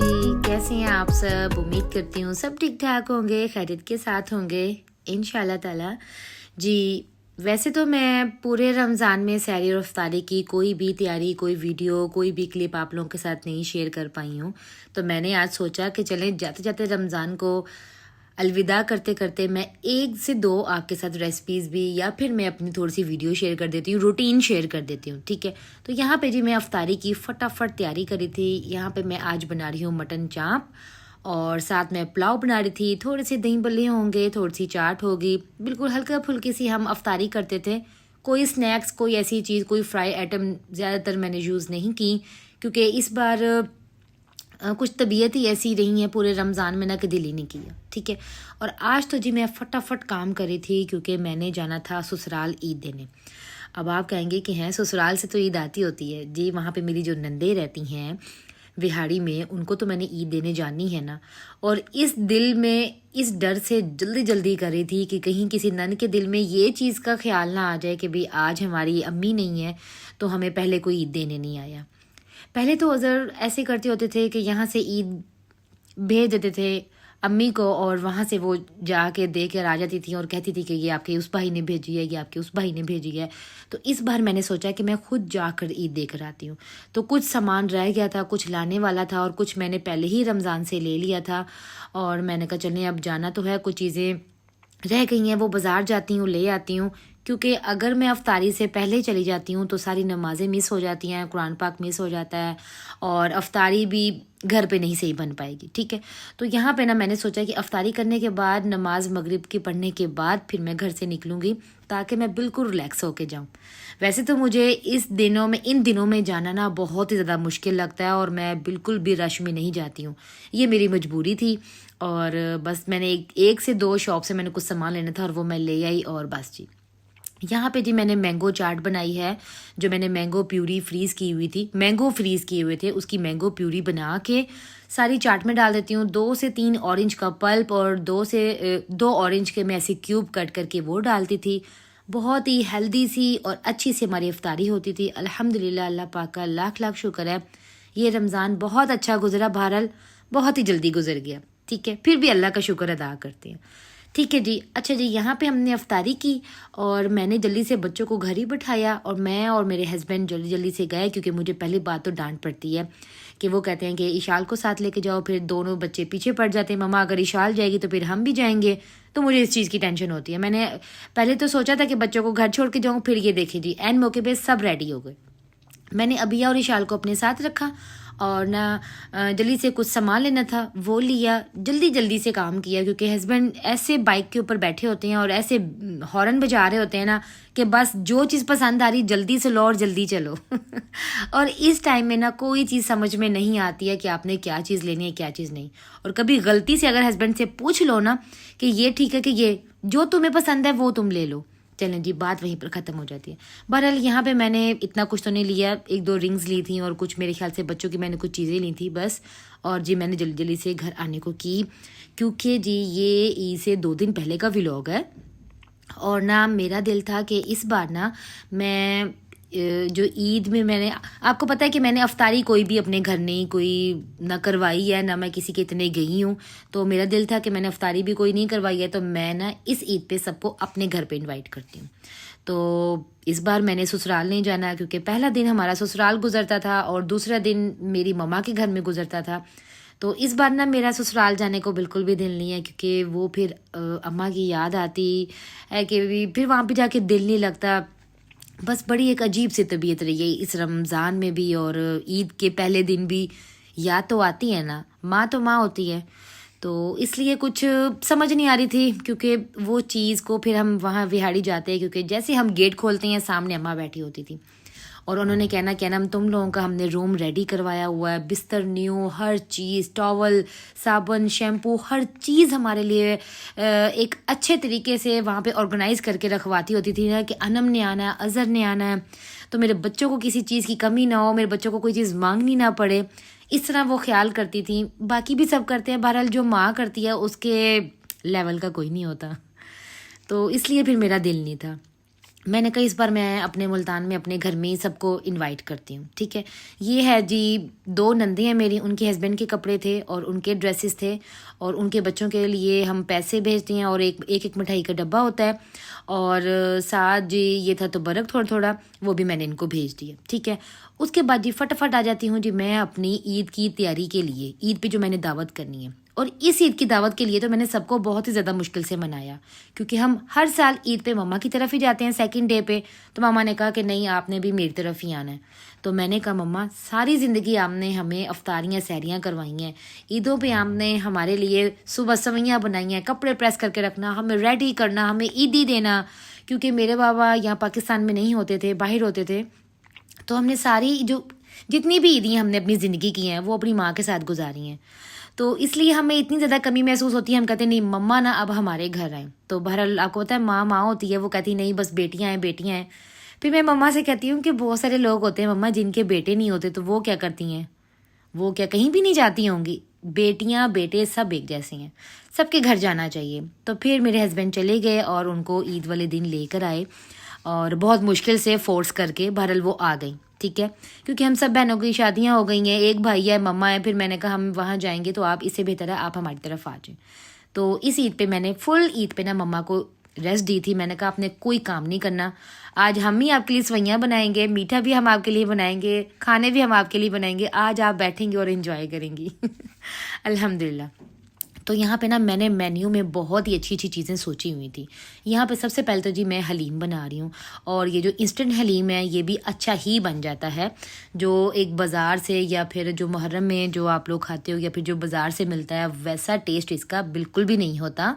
जी, कैसे हैं आप सब? उम्मीद करती हूँ सब ठीक ठाक होंगे, खैरियत के साथ होंगे इंशाल्लाह ताला। जी, वैसे तो मैं पूरे रमज़ान में सहरी और इफ्तारी की कोई भी तैयारी, कोई वीडियो, कोई भी क्लिप आप लोगों के साथ नहीं शेयर कर पाई हूँ। तो मैंने आज सोचा कि चलें जाते जाते रमज़ान को अलविदा करते करते मैं 1 से 2 आपके साथ रेसिपीज़ भी या फिर मैं अपनी थोड़ी-सी वीडियो शेयर कर देती हूँ, रूटीन शेयर कर देती हूँ, ठीक है? तो यहाँ पे जी मैं इफ्तारी की फटाफट तैयारी करी थी। यहाँ पे मैं आज बना रही हूँ मटन चाँप और साथ में पुलाव बना रही थी। थोड़े से दही भल्ले होंगे, थोड़ी-सी चाट होगी। बिल्कुल हल्का-फुल्की सी हम इफ्तारी करते थे। कोई स्नैक्स, कोई ऐसी चीज़, कोई फ्राई आइटम ज़्यादातर मैंने यूज़ नहीं की क्योंकि इस बार कुछ तबीयत ही ऐसी रही है पूरे रमज़ान में ना कि दिल ही नहीं किया, ठीक है। और आज तो जी मैं फटाफट काम करी थी क्योंकि मैंने जाना था ससुराल ईद देने। अब आप कहेंगे कि हैं ससुराल से तो ईद आती होती है जी, वहाँ पे मेरी जो नंदे रहती हैं विहाड़ी में, उनको तो मैंने ईद देने जानी है ना। और इस दिल में इस डर से जल्दी जल्दी करी थी कि कहीं किसी नन के दिल में ये चीज़ का ख्याल ना आ जाए कि भाई आज हमारी अम्मी नहीं है तो हमें पहले कोई ईद देने नहीं आया। पहले तो अज़र ऐसे करते होते थे कि यहाँ से ईद भेज देते थे अम्मी को और वहाँ से वो जाके दे कर आ जाती थी और कहती थी कि ये आपके उस भाई ने भेजी है, ये आपके उस भाई ने भेजी है। तो इस बार मैंने सोचा कि मैं खुद जाकर ईद देकर आती हूँ। तो कुछ सामान रह गया था, कुछ लाने वाला था और कुछ मैंने पहले ही रमज़ान से ले लिया था और मैंने कहा चलें अब जाना तो है, कुछ चीज़ें रह गई हैं वो बाज़ार जाती हूँ ले आती हूँ क्योंकि अगर मैं अफ्तारी से पहले चली जाती हूँ तो सारी नमाज़ें मिस हो जाती हैं, कुरान पाक मिस हो जाता है और अफ्तारी भी घर पे नहीं सही बन पाएगी, ठीक है। तो यहाँ पे ना मैंने सोचा कि अफ्तारी करने के बाद नमाज मगरिब की पढ़ने के बाद फिर मैं घर से निकलूँगी ताकि मैं बिल्कुल रिलैक्स होके जाऊँ। वैसे तो मुझे इन दिनों में जाना ना बहुत ही ज़्यादा मुश्किल लगता है और मैं बिल्कुल भी रश में नहीं जाती हूँ। ये मेरी मजबूरी थी और बस मैंने एक से 2 शॉप से मैंने कुछ सामान लेना था और वो मैं ले आई और बस जी। यहाँ पे जी मैंने मैंगो चाट बनाई है, जो मैंने मैंगो प्यूरी फ्रीज़ की हुई थी, मैंगो फ्रीज़ किए हुए थे, उसकी मैंगो प्यूरी बना के सारी चाट में डाल देती हूँ। 2 से 3 ऑरेंज का पल्प और 2 ऑरेंज के मैं ऐसे क्यूब कट करके वो डालती थी। बहुत ही हेल्दी सी और अच्छी सी हमारी इफ्तारी होती थी। अल्हम्दुलिल्लाह, अल्लाह पाक का लाख लाख शुक्र है, ये रमज़ान बहुत अच्छा गुजरा, बहरहाल बहुत ही जल्दी गुजर गया, ठीक है। फिर भी अल्लाह का शुक्र अदा करते हैं, ठीक है जी। अच्छा जी, यहाँ पे हमने अफ्तारी की और मैंने जल्दी से बच्चों को घर ही बिठाया और मैं और मेरे हस्बैंड जल्दी जल्दी से गए क्योंकि मुझे पहली बात तो डांट पड़ती है कि वो कहते हैं कि इशाल को साथ लेके जाओ, फिर दोनों बच्चे पीछे पड़ जाते हैं, मम्मा अगर इशाल जाएगी तो फिर हम भी जाएंगे। तो मुझे इस चीज़ की टेंशन होती है। मैंने पहले तो सोचा था कि बच्चों को घर छोड़ के जाऊँ, फिर ये देखे जी एन मौके पर सब रेडी हो गए। मैंने अबिया और इशाल को अपने साथ रखा और ना जल्दी से कुछ सामान लेना था वो लिया, जल्दी जल्दी से काम किया क्योंकि हस्बैंड ऐसे बाइक के ऊपर बैठे होते हैं और ऐसे हॉर्न बजा रहे होते हैं ना कि बस जो चीज़ पसंद आ रही जल्दी से लो और जल्दी चलो और इस टाइम में ना कोई चीज़ समझ में नहीं आती है कि आपने क्या चीज़ लेनी है क्या चीज़ नहीं। और कभी गलती से अगर हस्बैंड से पूछ लो ना कि ये ठीक है कि ये जो तुम्हें पसंद है वो तुम ले लो, चलें जी बात वहीं पर ख़त्म हो जाती है। बहरहाल यहाँ पे मैंने इतना कुछ तो नहीं लिया, 1-2 रिंग्स ली थी और कुछ मेरे ख्याल से बच्चों की मैंने कुछ चीज़ें ली थी बस। और जी मैंने जल्दी जल्दी से घर आने को की क्योंकि जी ये ईद से 2 दिन पहले का व्लॉग है और ना मेरा दिल था कि इस बार ना मैं जो ईद में मैंने आपको पता है कि मैंने अफ्तारी कोई भी अपने घर नहीं कोई ना करवाई है, ना मैं किसी के इतने गई हूँ। तो मेरा दिल था कि मैंने अफ्तारी भी कोई नहीं करवाई है तो मैं ना इस ईद पे सबको अपने घर पे इनवाइट करती हूँ। तो इस बार मैंने ससुराल नहीं जाना क्योंकि पहला दिन हमारा ससुराल गुजरता था और दूसरा दिन मेरी मम्मा के घर में गुजरता था। तो इस बार ना मेरा ससुराल जाने को बिल्कुल भी दिल नहीं है क्योंकि वो फिर अम्मा की याद आती है कि फिर वहाँ पे जाके दिल नहीं लगता। बस बड़ी एक अजीब सी तबीयत रही है इस रमज़ान में भी और ईद के पहले दिन भी। याद तो आती है ना, माँ तो माँ होती है, तो इसलिए कुछ समझ नहीं आ रही थी क्योंकि वो चीज़ को फिर हम वहाँ विहाड़ी जाते हैं क्योंकि जैसे हम गेट खोलते हैं सामने अम्मा बैठी होती थी और उन्होंने कहना हम तुम लोगों का हमने रूम रेडी करवाया हुआ है, बिस्तर न्यू, हर चीज़, टॉवल, साबुन, शैम्पू, हर चीज़ हमारे लिए एक अच्छे तरीके से वहाँ पे ऑर्गेनाइज़ करके रखवाती होती थी ना कि अनम ने आना है, अज़हर ने आना है, तो मेरे बच्चों को किसी चीज़ की कमी ना हो, मेरे बच्चों को कोई चीज़ मांगनी ना पड़े, इस तरह वो ख्याल करती थी। बाकी भी सब करते हैं, बहरहाल जो माँ करती है उसके लेवल का कोई नहीं होता, तो इसलिए फिर मेरा दिल नहीं था। मैंने कहा इस बार मैं अपने मुल्तान में अपने घर में ही सबको इनवाइट करती हूँ, ठीक है। ये है जी, 2 नंदी हैं मेरी, उनके हस्बैंड के कपड़े थे और उनके ड्रेसेस थे और उनके बच्चों के लिए हम पैसे भेजते हैं और एक मिठाई का डब्बा होता है और साथ जी ये था तो बर्फ़ थोड़ा थोड़ा, वो भी मैंने इनको भेज दिया, ठीक है। उसके बाद जी फटाफट आ जाती हूँ जी मैं अपनी ईद की तैयारी के लिए, ईद पे जो मैंने दावत करनी है। और इस ईद की दावत के लिए तो मैंने सबको बहुत ही ज़्यादा मुश्किल से मनाया, क्योंकि हम हर साल ईद पे मम्मा की तरफ ही जाते हैं सेकंड डे पे। तो मम्मा ने कहा कि नहीं, आपने भी मेरी तरफ ही आना है। तो मैंने कहा मम्मा, सारी ज़िंदगी आपने हमें अफ्तारियाँ सहरियाँ करवाई हैं, ईदों पे आपने हमारे लिए सुबह सवैयाँ बनाई हैं, कपड़े प्रेस करके रखना, हमें रेडी करना, हमें ईदी देना, क्योंकि मेरे बाबा यहाँ पाकिस्तान में नहीं होते थे, बाहर होते थे। तो हमने सारी जो जितनी भी ईदियाँ हमने अपनी ज़िंदगी की हैं वो अपनी माँ के साथ गुजारी हैं। तो इसलिए हमें इतनी ज़्यादा कमी महसूस होती है, हम कहते नहीं मम्मा ना अब हमारे घर आए। तो बहरहाल आपको पता है माँ माँ होती है, वो कहती नहीं बस बेटियाँ हैं बेटियाँ हैं। फिर मैं मम्मा से कहती हूँ कि बहुत सारे लोग होते हैं मम्मा जिनके बेटे नहीं होते, तो वो क्या करती हैं, वो क्या कहीं भी नहीं जाती होंगी? बेटियाँ बेटे सब एक जैसे हैं, सबके घर जाना चाहिए। तो फिर मेरे हस्बैंड चले गए और उनको ईद वाले दिन लेकर आए और बहुत मुश्किल से फोर्स करके बहरहाल वो आ गई, ठीक है। क्योंकि हम सब बहनों की शादियां हो गई हैं, एक भाई है, मम्मा है, फिर मैंने कहा हम वहाँ जाएंगे तो आप, इससे बेहतर है आप हमारी तरफ आ जाएं। तो इस ईद पे मैंने फुल ईद पे ना मम्मा को रेस्ट दी थी। मैंने कहा आपने कोई काम नहीं करना, आज हम ही आपके लिए सवैयाँ बनाएंगे, मीठा भी हम आपके लिए बनाएंगे, खाने भी हम आपके लिए बनाएंगे, आज आप बैठेंगे और इन्जॉय करेंगी। अल्हम्दुलिल्लाह। तो यहाँ पे ना मैंने मेन्यू में बहुत ही अच्छी अच्छी चीज़ें सोची हुई थी। यहाँ पे सबसे पहले तो जी मैं हलीम बना रही हूँ और ये जो इंस्टेंट हलीम है ये भी अच्छा ही बन जाता है, जो एक बाज़ार से या फिर जो मुहर्रम में जो आप लोग खाते हो या फिर जो बाज़ार से मिलता है वैसा टेस्ट इसका बिल्कुल भी नहीं होता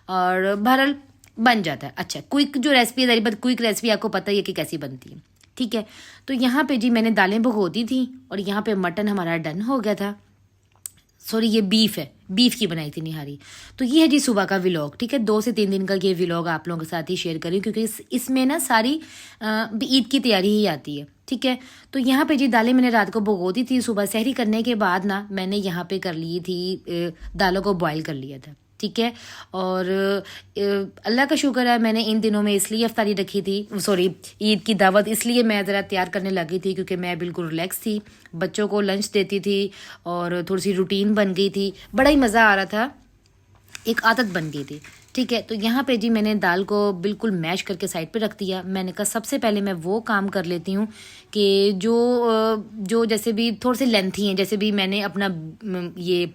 और बहरहाल बन जाता है अच्छा। क्विक जो रेसिपी है, बट क्विक रेसिपी आपको पता ही है कि कैसी बनती है, ठीक है। तो यहाँ पे जी मैंने दालें भिगो दी थी और यहाँ पे मटन हमारा डन हो गया था। सॉरी ये बीफ है, बीफ की बनाई थी निहारी। तो ये है जी सुबह का व्लॉग, ठीक है। 2 से 3 दिन का ये व्लॉग आप लोगों के साथ ही शेयर करी, क्योंकि इसमें ना सारी ईद की तैयारी ही आती है, ठीक है। तो यहाँ पे जी दालें मैंने रात को भिगो दी थी, सुबह सहरी करने के बाद ना मैंने यहाँ पे कर ली थी, दालों को बॉयल कर लिया था, ठीक है। और अल्लाह का शुक्र है मैंने इन दिनों में इसलिए अफ्तारी रखी थी, सॉरी ईद की दावत इसलिए मैं ज़रा तैयार करने लगी थी क्योंकि मैं बिल्कुल रिलैक्स थी, बच्चों को लंच देती थी और थोड़ी सी रूटीन बन गई थी, बड़ा ही मज़ा आ रहा था, एक आदत बन गई थी, ठीक है। तो यहाँ पे जी मैंने दाल को बिल्कुल मैश करके साइड पे रख दिया। मैंने कहा सबसे पहले मैं वो काम कर लेती हूँ कि जो जैसे भी थोड़े से लेंथी हैं, जैसे भी मैंने अपना ये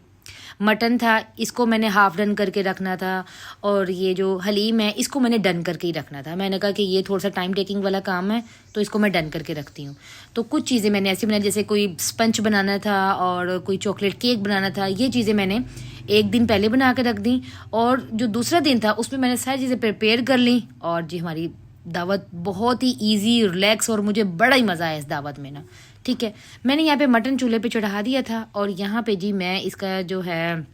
मटन था इसको मैंने हाफ डन करके रखना था और ये जो हलीम है इसको मैंने डन करके ही रखना था। मैंने कहा कि ये थोड़ा सा टाइम टेकिंग वाला काम है तो इसको मैं डन करके रखती हूँ। तो कुछ चीज़ें मैंने ऐसी बनाई, जैसे कोई स्पंज बनाना था और कोई चॉकलेट केक बनाना था, ये चीज़ें मैंने एक दिन पहले बना के रख दी और जो दूसरा दिन था उसमें मैंने सारी चीज़ें प्रिपेयर कर ली। और जी हमारी दावत बहुत ही इजी, रिलैक्स और मुझे बड़ा ही मज़ा आया इस दावत में ना, ठीक है। मैंने यहाँ पे मटन चूल्हे पे चढ़ा दिया था और यहाँ पे जी मैं इसका जो है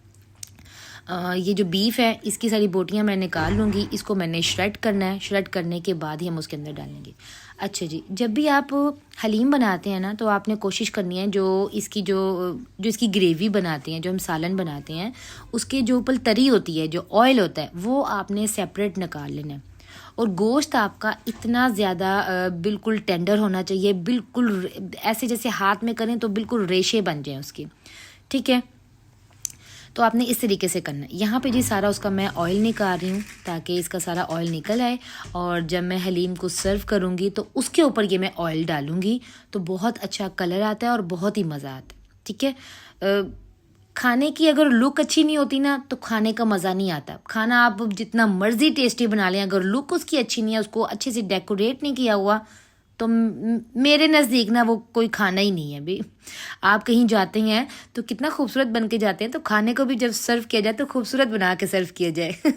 ये जो बीफ है इसकी सारी बोटियाँ मैं निकाल लूँगी, इसको मैंने श्रेड करना है, श्रेड करने के बाद ही हम उसके अंदर डालेंगे। अच्छा जी, जब भी आप हलीम बनाते हैं ना तो आपने कोशिश करनी है जो इसकी ग्रेवी बनाते हैं, जो हम सालन बनाते हैं, उसके जो ऊपर तरी होती है, जो ऑयल होता है, वो आपने सेपरेट निकाल लेना है। और गोश्त आपका इतना ज़्यादा बिल्कुल टेंडर होना चाहिए, बिल्कुल ऐसे जैसे हाथ में करें तो बिल्कुल रेशे बन जाएं उसकी, ठीक है। तो आपने इस तरीके से करना है। यहाँ पे जी सारा उसका मैं ऑयल निकाल रही हूँ ताकि इसका सारा ऑयल निकल आए और जब मैं हलीम को सर्व करूँगी तो उसके ऊपर ये मैं ऑयल डालूँगी तो बहुत अच्छा कलर आता है और बहुत ही मज़ा आता है, ठीक है। खाने की अगर लुक अच्छी नहीं होती ना तो खाने का मज़ा नहीं आता। खाना आप जितना मर्जी टेस्टी बना लें, अगर लुक उसकी अच्छी नहीं है, उसको अच्छे से डेकोरेट नहीं किया हुआ, तो मेरे नज़दीक ना वो कोई खाना ही नहीं है। भी आप कहीं जाते हैं तो कितना खूबसूरत बन के जाते हैं, तो खाने को भी जब सर्व किया जाए तो खूबसूरत बना के सर्व किया जाए।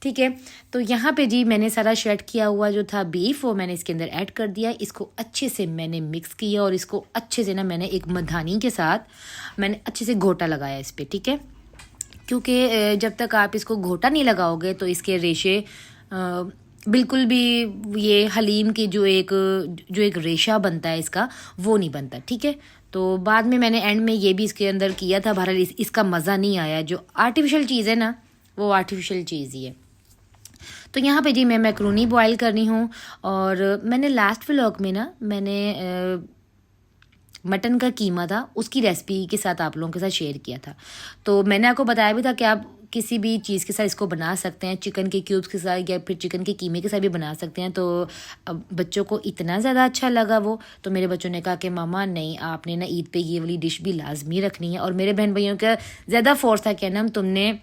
ठीक है। तो यहाँ पे जी मैंने सारा श्रेड किया हुआ जो था बीफ वो मैंने इसके अंदर ऐड कर दिया, इसको अच्छे से मैंने मिक्स किया और इसको अच्छे से ना मैंने एक मधानी के साथ मैंने अच्छे से घोटा लगाया इस पर, ठीक है। क्योंकि जब तक आप इसको घोटा नहीं लगाओगे तो इसके रेशे बिल्कुल भी, ये हलीम की जो एक रेशा बनता है इसका वो नहीं बनता, ठीक है। तो बाद में मैंने एंड में ये भी इसके अंदर किया था, बहरहाल इसका मज़ा नहीं आया। जो आर्टिफिशियल चीज़ है ना वो आर्टिफिशियल चीज़ ही है। तो यहाँ पे जी मैं मैक्रोनी बॉईल कर रही हूँ। और मैंने लास्ट व्लॉग में ना मैंने मटन का कीमा था उसकी रेसिपी के साथ आप लोगों के साथ शेयर किया था। तो मैंने आपको बताया भी था कि आप किसी भी चीज़ के साथ इसको बना सकते हैं, चिकन के क्यूब्स के साथ या फिर चिकन के कीमे के साथ भी बना सकते हैं। तो अब बच्चों को इतना ज़्यादा अच्छा लगा वो, तो मेरे बच्चों ने कहा कि मामा नहीं, आपने ना ईद पे ये वाली डिश भी लाजमी रखनी है। और मेरे बहन भाइयों का ज़्यादा फोर्स था कि ना तुमने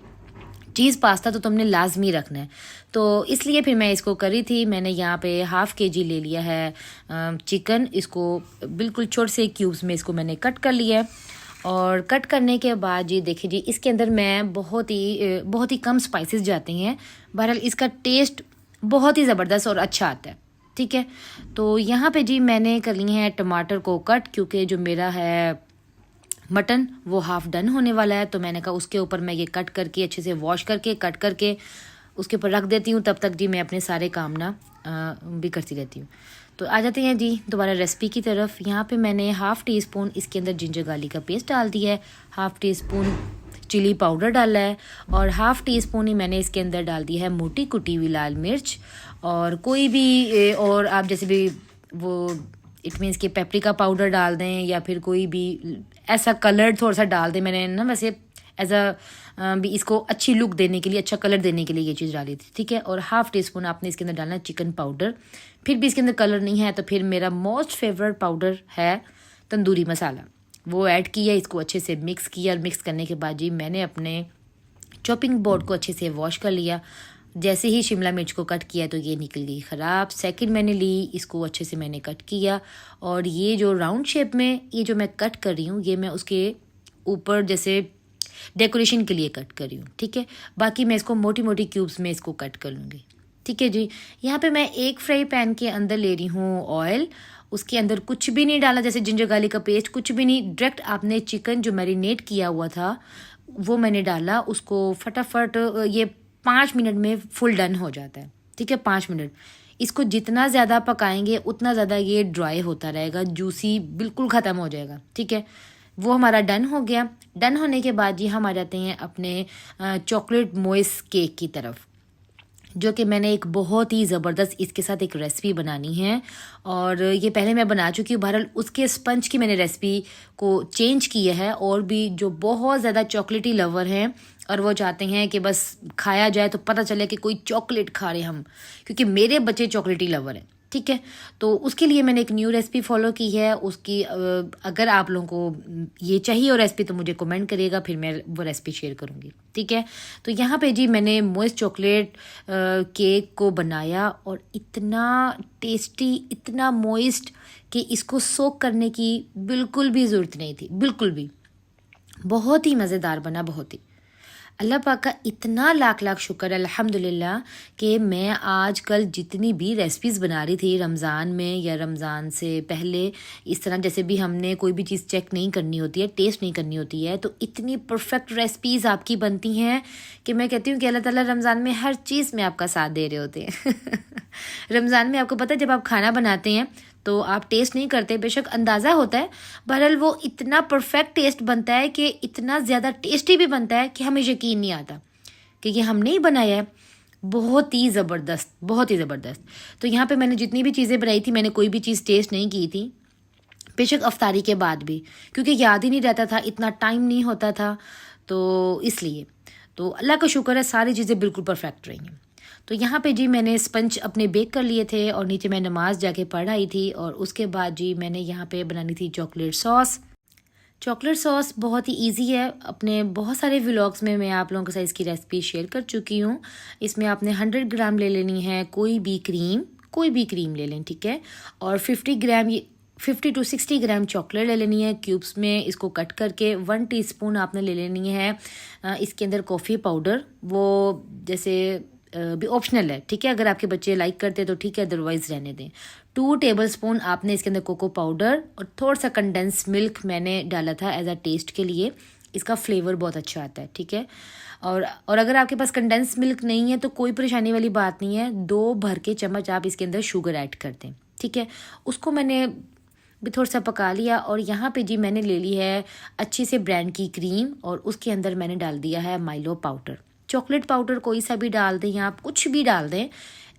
चीज़ पास्ता तो तुमने लाजमी रखना है। तो इसलिए फिर मैं इसको करी थी। मैंने यहाँ पे हाफ़ केजी ले लिया है चिकन। इसको बिल्कुल छोटे से क्यूब्स में इसको मैंने कट कर लिया है। और कट करने के बाद जी देखिए जी इसके अंदर मैं बहुत ही कम स्पाइसेस जाती हैं। बहरहाल इसका टेस्ट बहुत ही ज़बरदस्त और अच्छा आता है। ठीक है, तो यहाँ पे जी मैंने कर लिए हैं टमाटर को कट, क्योंकि जो मेरा है मटन वो हाफ़ डन होने वाला है। तो मैंने कहा उसके ऊपर मैं ये कट करके अच्छे से वॉश करके कट करके उसके ऊपर रख देती हूँ। तब तक जी मैं अपने सारे काम ना भी करती रहती हूँ। तो आ जाते हैं जी दोबारा रेसिपी की तरफ। यहाँ पे मैंने हाफ़ टी स्पून इसके अंदर जिंजर गार्लिक का पेस्ट डाल दिया है, half teaspoon chilli powder डाला है और हाफ़ टी स्पून ही मैंने इसके अंदर डाल दिया है मोटी कुटी हुई लाल मिर्च। और कोई भी और आप जैसे भी वो इट मीन्स कि पेपरिका पाउडर डाल दें या फिर कोई भी ऐसा कलर थोड़ा सा डाल दें। मैंने ना वैसे एज अ भी इसको अच्छी लुक देने के लिए, अच्छा कलर देने के लिए ये चीज़ डाली थी। ठीक है, और हाफ़ टी स्पून आपने इसके अंदर डालना है चिकन पाउडर। फिर भी इसके अंदर कलर नहीं है तो फिर मेरा मोस्ट फेवरेट पाउडर है तंदूरी मसाला, वो ऐड किया, इसको अच्छे से मिक्स किया। और मिक्स करने के बाद जी मैंने अपने चॉपिंग बोर्ड को अच्छे से वॉश कर लिया। जैसे ही शिमला मिर्च को कट किया तो ये निकल गई ख़राब। सेकंड मैंने ली, इसको अच्छे से मैंने कट किया और ये जो राउंड शेप में ये जो मैं कट कर रही हूँ ये मैं उसके ऊपर जैसे डेकोरेशन के लिए कट कर रही हूँ। ठीक है, बाकी मैं इसको मोटी मोटी क्यूब्स में इसको कट कर लूँगी। ठीक है जी, यहाँ पे मैं एक फ्राई पैन के अंदर ले रही हूँ ऑयल। उसके अंदर कुछ भी नहीं डाला, जैसे जिंजर गार्लिक का पेस्ट, कुछ भी नहीं। डायरेक्ट आपने चिकन जो मैरिनेट किया हुआ था वो मैंने डाला। उसको फटाफट ये 5 मिनट में फुल डन हो जाता है। ठीक है, 5 मिनट। इसको जितना ज़्यादा पकाएंगे उतना ज़्यादा ये ड्राई होता रहेगा, जूसी बिल्कुल ख़त्म हो जाएगा। ठीक है, वो हमारा डन हो गया। डन होने के बाद जी हम आ जाते हैं अपने चॉकलेट मोइस केक की तरफ, जो कि मैंने एक बहुत ही ज़बरदस्त इसके साथ एक रेसिपी बनानी है। और ये पहले मैं बना चुकी हूँ। बहरहाल उसके स्पंज की मैंने रेसिपी को चेंज किया है। और भी जो बहुत ज़्यादा चॉकलेटी लवर हैं और वो चाहते हैं कि बस खाया जाए तो पता चले कि कोई चॉकलेट खा रहे हम, क्योंकि मेरे बच्चे चॉकलेटी लवर हैं। ठीक है, तो उसके लिए मैंने एक न्यू रेसिपी फॉलो की है। उसकी अगर आप लोगों को ये चाहिए और रेसिपी तो मुझे कमेंट करिएगा, फिर मैं वो रेसिपी शेयर करूँगी। ठीक है, तो यहाँ पे जी मैंने मोइस्ट चॉकलेट केक को बनाया और इतना टेस्टी, इतना मोइस्ट कि इसको सोक करने की बिल्कुल भी ज़रूरत नहीं थी, बिल्कुल भी। बहुत ही मज़ेदार बना, बहुत ही। अल्लाह पाक का इतना लाख लाख शुक्र अल्हम्दुलिल्लाह कि मैं आजकल जितनी भी रेसिपीज़ बना रही थी रमज़ान में या रमज़ान से पहले, इस तरह जैसे भी हमने कोई भी चीज़ चेक नहीं करनी होती है, टेस्ट नहीं करनी होती है, तो इतनी परफेक्ट रेसिपीज़ आपकी बनती हैं कि मैं कहती हूँ कि अल्लाह ताला रमज़ान में हर चीज़ में आपका साथ दे रहे होते हैं। रमज़ान में आपको पता है जब आप खाना बनाते हैं तो आप टेस्ट नहीं करते, बेशक अंदाज़ा होता है, बहरहाल वो इतना परफेक्ट टेस्ट बनता है कि इतना ज़्यादा टेस्टी भी बनता है कि हमें यकीन नहीं आता कि ये हमने ही बनाया है। बहुत ही ज़बरदस्त, बहुत ही ज़बरदस्त। तो यहाँ पे मैंने जितनी भी चीज़ें बनाई थी मैंने कोई भी चीज़ टेस्ट नहीं की थी, बेशक अफ्तारी के बाद भी, क्योंकि याद ही नहीं रहता था, इतना टाइम नहीं होता था, तो इसलिए। तो अल्लाह का शुक्र है सारी चीज़ें बिल्कुल परफेक्ट रही हैं। तो यहाँ पे जी मैंने स्पंज अपने बेक कर लिए थे और नीचे मैं नमाज जाके पढ़ आई थी। और उसके बाद जी मैंने यहाँ पे बनानी थी चॉकलेट सॉस। चॉकलेट सॉस बहुत ही इजी है, अपने बहुत सारे व्लॉग्स में मैं आप लोगों के साथ इसकी रेसिपी शेयर कर चुकी हूँ। इसमें आपने 100 ग्राम ले लेनी है कोई भी क्रीम ले लें। ठीक है, और 50 to 60 ग्राम चॉकलेट ले लेनी है क्यूब्स में, इसको कट करके। 1 टीस्पून आपने ले लेनी है इसके अंदर कॉफ़ी पाउडर, वो जैसे भी ऑप्शनल है। ठीक है, अगर आपके बच्चे लाइक करते हैं तो ठीक है, अदरवाइज़ रहने दें। 2 टेबलस्पून आपने इसके अंदर कोको पाउडर और थोड़ा सा कंडेंस मिल्क मैंने डाला था एज अ टेस्ट के लिए, इसका फ्लेवर बहुत अच्छा आता है। ठीक है, और अगर आपके पास कंडेंस मिल्क नहीं है तो कोई परेशानी वाली बात नहीं है, 2 भर के चम्मच आप इसके अंदर शुगर ऐड कर दें। ठीक है, उसको मैंने भी थोड़ा सा पका लिया। और यहाँ पे जी मैंने ले ली है अच्छी से ब्रांड की क्रीम और उसके अंदर मैंने डाल दिया है माइलो पाउडर, चॉकलेट पाउडर कोई सा भी डाल दें या आप कुछ भी डाल दें,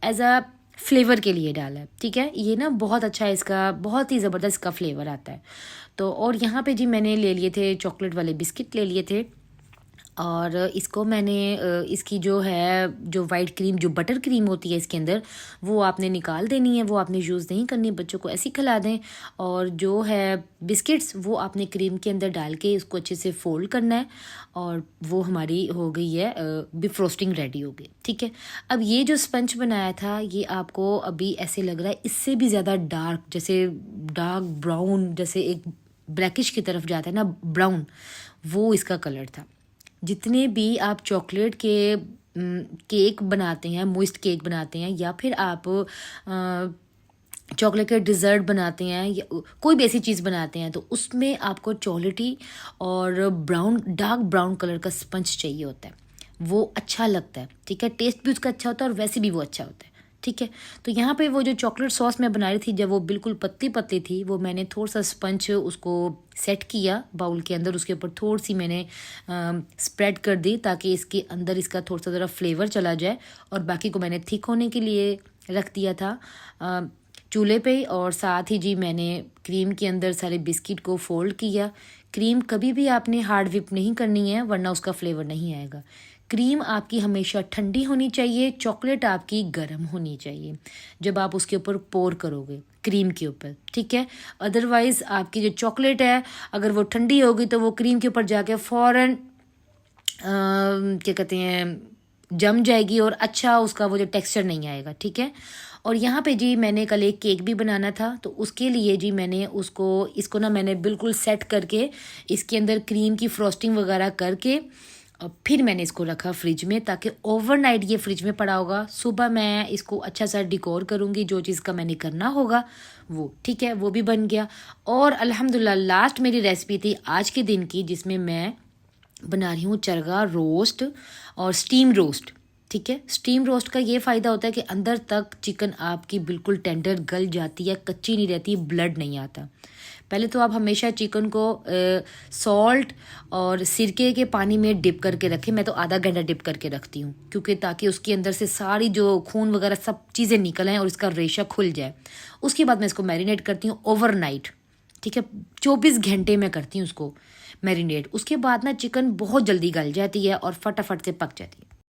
एज अ फ्लेवर के लिए डाला है, ठीक है। ये ना बहुत अच्छा है, इसका बहुत ही ज़बरदस्त इसका फ्लेवर आता है। तो और यहाँ पे जी मैंने ले लिए थे चॉकलेट वाले बिस्किट ले लिए थे, और इसको मैंने इसकी जो है जो वाइट क्रीम, जो बटर क्रीम होती है इसके अंदर, वो आपने निकाल देनी है, वो आपने यूज़ नहीं करनी, बच्चों को ऐसे ही खिला दें। और जो है बिस्किट्स वो आपने क्रीम के अंदर डाल के इसको अच्छे से फोल्ड करना है, और वो हमारी हो गई है बी फ्रोस्टिंग रेडी हो गई, ठीक है। अब ये जो स्पंज बनाया था ये आपको अभी ऐसे लग रहा है इससे भी ज़्यादा डार्क, जैसे डार्क ब्राउन, जैसे एक ब्लैकिश की तरफ जाता है ना ब्राउन, वो इसका कलर था। जितने भी आप चॉकलेट के केक बनाते हैं, मोइस्ट केक बनाते हैं, या फिर आप चॉकलेट के डिज़र्ट बनाते हैं या कोई भी ऐसी चीज़ बनाते हैं, तो उसमें आपको चॉकलेटी और ब्राउन, डार्क ब्राउन कलर का स्पंज चाहिए होता है, वो अच्छा लगता है, ठीक है। टेस्ट भी उसका अच्छा होता है और वैसे भी वो अच्छा होता है, ठीक है। तो यहाँ पे वो जो चॉकलेट सॉस मैं बना रही थी, जब वो बिल्कुल पतली पतली थी, वो मैंने थोड़ा सा स्पंज उसको सेट किया बाउल के अंदर, उसके ऊपर थोड़ी सी मैंने स्प्रेड कर दी ताकि इसके अंदर इसका थोड़ा सा ज़रा फ्लेवर चला जाए, और बाकी को मैंने थिक होने के लिए रख दिया था चूल्हे पे। और साथ ही जी मैंने क्रीम के अंदर सारे बिस्किट को फोल्ड किया। क्रीम कभी भी आपने हार्ड विप नहीं करनी है, वरना उसका फ्लेवर नहीं आएगा। क्रीम आपकी हमेशा ठंडी होनी चाहिए, चॉकलेट आपकी गर्म होनी चाहिए जब आप उसके ऊपर पोर करोगे क्रीम के ऊपर, ठीक है। अदरवाइज़ आपकी जो चॉकलेट है अगर वो ठंडी होगी तो वो क्रीम के ऊपर जाके फ़ौरन क्या कहते हैं जम जाएगी, और अच्छा उसका वो जो टेक्सचर नहीं आएगा, ठीक है। और यहाँ पे जी मैंने कल एक केक भी बनाना था, तो उसके लिए जी मैंने इसको ना मैंने बिल्कुल सेट करके इसके अंदर क्रीम की फ्रॉस्टिंग वगैरह करके, और फिर मैंने इसको रखा फ्रिज में, ताकि ओवरनाइट ये फ्रिज में पड़ा होगा। सुबह मैं इसको अच्छा सा डिकोर करूँगी, जो चीज़ का मैंने करना होगा वो, ठीक है। वो भी बन गया। और अल्हम्दुलिल्लाह लास्ट मेरी रेसिपी थी आज के दिन की, जिसमें मैं बना रही हूँ चरगा रोस्ट और स्टीम रोस्ट, ठीक है। स्टीम रोस्ट का ये फ़ायदा होता है कि अंदर तक चिकन आपकी बिल्कुल टेंडर गल जाती है, कच्ची नहीं रहती, ब्लड नहीं आता। पहले तो आप हमेशा चिकन को सॉल्ट और सिरके के पानी में डिप करके रखें। मैं तो आधा घंटा डिप करके रखती हूँ, क्योंकि ताकि उसके अंदर से सारी जो खून वगैरह सब चीज़ें निकल आएँ और इसका रेशा खुल जाए। उसके बाद मैं इसको मैरिनेट करती हूँ ओवरनाइट, ठीक है। 24 घंटे में करती हूँ उसको मैरिनेट। उसके बाद ना चिकन बहुत जल्दी गल जाती है और फटाफट से पक जाती है।